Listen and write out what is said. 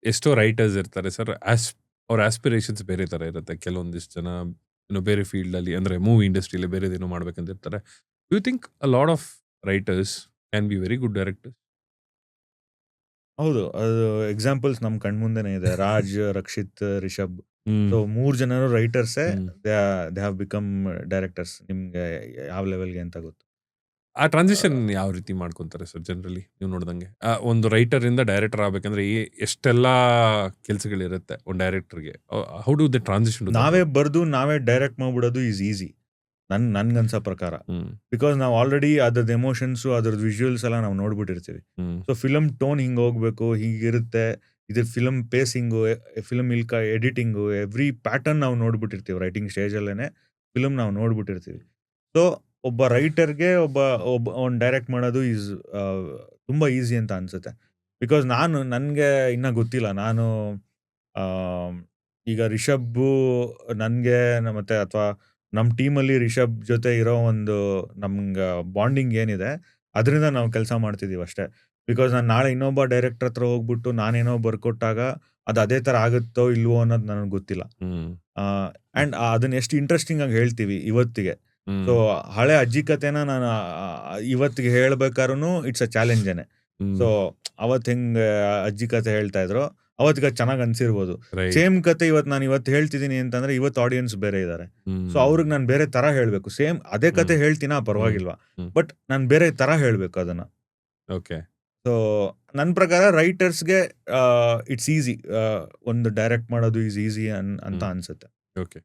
ಎಷ್ಟೋ ರೈಟರ್ಸ್ ಇರ್ತಾರೆ ಸರ್. ಅವ್ರ ಆಸ್ಪಿರೇಷನ್ಸ್ ಬೇರೆ ತರ ಇರುತ್ತೆ. ಕೆಲವೊಂದಿಷ್ಟು ಜನ ಬೇರೆ ಫೀಲ್ಡ್ ಅಲ್ಲಿ ಅಂದ್ರೆ ಮೂವಿ ಇಂಡಸ್ಟ್ರಿಯಲ್ಲಿ ಬೇರೆದೇನೋ ಮಾಡ್ಬೇಕಂತ ಇರ್ತಾರೆ. You think a lot of writers can be very good directors? ಹೌದು. ಅದು ಎಕ್ಸಾಂಪಲ್ಸ್ ನಮ್ ಕಣ್ಮುಂದೆನೇ ಇದೆ. ರಾಜ್, ರಕ್ಷಿತ್, ರಿಷಬ್. ಹ್ಮ್. ಸೊ 3 ಜನರು ರೈಟರ್ಸೇ. Hmm. They have become directors. ನಿಮ್ಗೆ ಯಾವ ಲೆವೆಲ್‌ಗೆ ಅಂತ ಗೊತ್ತು. ಆ ಟ್ರಾನ್ಸಿಷನ್ ಯಾವ ರೀತಿ ಮಾಡ್ಕೊಂತಾರೆ ಸರ್ ಜನರಲಿ ನೀವು ನೋಡ್ದಂಗೆ? ಒಂದು ರೈಟರ್ ಇಂದ ಡೈರೆಕ್ಟರ್ ಆಗ್ಬೇಕಂದ್ರೆ ಎಷ್ಟೆಲ್ಲಾ ಕೆಲ್ಸಗಳಿರುತ್ತೆ ಒಂದು ಡೈರೆಕ್ಟರ್‌ಗೆ. How do they transition to that ನಾವೇ ರೋಲ್? ಬರ್ದು ನಾವೇ ಡೈರೆಕ್ಟ್ ಮಾಡ್ಬಿಡೋದು ಈಸ್ ಈಸಿ. ನನ್ಗನ್ಸೋ ಪ್ರಕಾರ. ಹ್ಮ್. ಬಿಕಾಸ್ ನಾವು ಆಲ್ರೆಡಿ ಅದ್ರದ್ದು ಎಮೋಷನ್ಸು, ಅದ್ರದ್ದು ವಿಜುವಲ್ಸ್ ಎಲ್ಲ ನಾವು ನೋಡ್ಬಿಟ್ಟಿರ್ತೀವಿ. ಹ್ಮ್. ಸೊ ಫಿಲಮ್ ಟೋನ್ ಹಿಂಗ್ ಹೋಗ್ಬೇಕು, ಹೀಗಿರುತ್ತೆ. ಇದ್ರ film pacing, film editing, every pattern ನಾವು ನೋಡ್ಬಿಟ್ಟಿರ್ತೀವಿ. ರೈಟಿಂಗ್ ಸ್ಟೇಜಲ್ಲೇನೆ ಫಿಲಮ್ ನಾವು ನೋಡ್ಬಿಟ್ಟಿರ್ತೀವಿ. ಸೊ ಒಬ್ಬ ರೈಟರ್‌ಗೆ ಅವ್ನ್ ಡೈರೆಕ್ಟ್ ಮಾಡೋದು ಈಸ್ ತುಂಬಾ ಈಸಿ ಅಂತ ಅನ್ಸುತ್ತೆ. ಬಿಕಾಸ್ ನನ್ಗೆ ಇನ್ನ ಗೊತ್ತಿಲ್ಲ. ಆಹ್, ಈಗ ರಿಷಬ್ಬು ನನ್ಗೆ ಮತ್ತೆ ಅಥವಾ ನಮ್ ಟೀಮಲ್ಲಿ ರಿಷಬ್ ಜೊತೆ ಇರೋ ಒಂದು ನಮ್ಗ ಬಾಂಡಿಂಗ್ ಏನಿದೆ, ಅದ್ರಿಂದ ನಾವು ಕೆಲಸ ಮಾಡ್ತಿದೀವಿ ಅಷ್ಟೇ. ಬಿಕಾಸ್ ನಾನ್ ನಾಳೆ ಇನ್ನೊಬ್ಬ ಡೈರೆಕ್ಟರ್ ಹತ್ರ ಹೋಗ್ಬಿಟ್ಟು ನಾನೇನೋ ಬರ್ಕೊಟ್ಟಾಗ ಅದು ಅದೇ ತರ ಆಗುತ್ತೋ ಇಲ್ವೋ ಅನ್ನೋದು ನನಗೆ ಗೊತ್ತಿಲ್ಲ. ಹ್ಮ್. ಅಂಡ್ ಅದನ್ನ ಎಷ್ಟು ಇಂಟ್ರೆಸ್ಟಿಂಗ್ ಆಗಿ ಹೇಳ್ತೀವಿ ಇವತ್ತಿಗೆ. ಸೊ ಹ್ಮ್. ಹಳೆ ಅಜ್ಜಿ ಕಥೆನ ನಾನು ಇವತ್ತಿಗೆ ಹೇಳ್ಬೇಕಾದ್ರೂನು ಇಟ್ಸ್ ಅ ಚಾಲೆಂಜೇನೆ. ಹ್ಮ್. ಸೊ ಅವತ್ತು ಹೆಂಗ್ ಅಜ್ಜಿ ಕಥೆ ಹೇಳ್ತಾ ಇದ್ರೋ, ಅವತ್ತಿಗೆ ಅದು ಚೆನ್ನಾಗಿ ಅನ್ಸಿರ್ಬೋದು. ರೈಟ್. ಸೇಮ್ ಕಥೆ ನಾನು ಇವತ್ತು ಹೇಳ್ತಿದ್ದೀನಿ ಅಂತಂದ್ರೆ, ಇವತ್ತು ಆಡಿಯನ್ಸ್ ಬೇರೆ ಇದ್ದಾರೆ. ಸೊ ಹ್ಮ್. ಅವ್ರಿಗೆ ನಾನು ಬೇರೆ ತರ ಹೇಳ್ಬೇಕು. ಸೇಮ್ ಅದೇ ಹ್ಮ್. ಕಥೆ ಹೇಳ್ತೀನಾ ಹ್ಮ್. ಪರವಾಗಿಲ್ವಾ. ಹ್ಮ್. ಬಟ್ ನಾನು ಬೇರೆ ತರ ಹೇಳ್ಬೇಕು ಅದನ್ನ. ಓಕೆ. ಸೊ ನನ್ನ ಪ್ರಕಾರ ರೈಟರ್ಸ್‌ಗೆ ಇಟ್ಸ್ ಈಸಿ. ಒಂದು ಡೈರೆಕ್ಟ್ ಮಾಡೋದು ಈಸ್ ಈಸಿ ಅಂತ ಹ್ಮ್. ಅನ್ಸುತ್ತೆ. ಓಕೆ.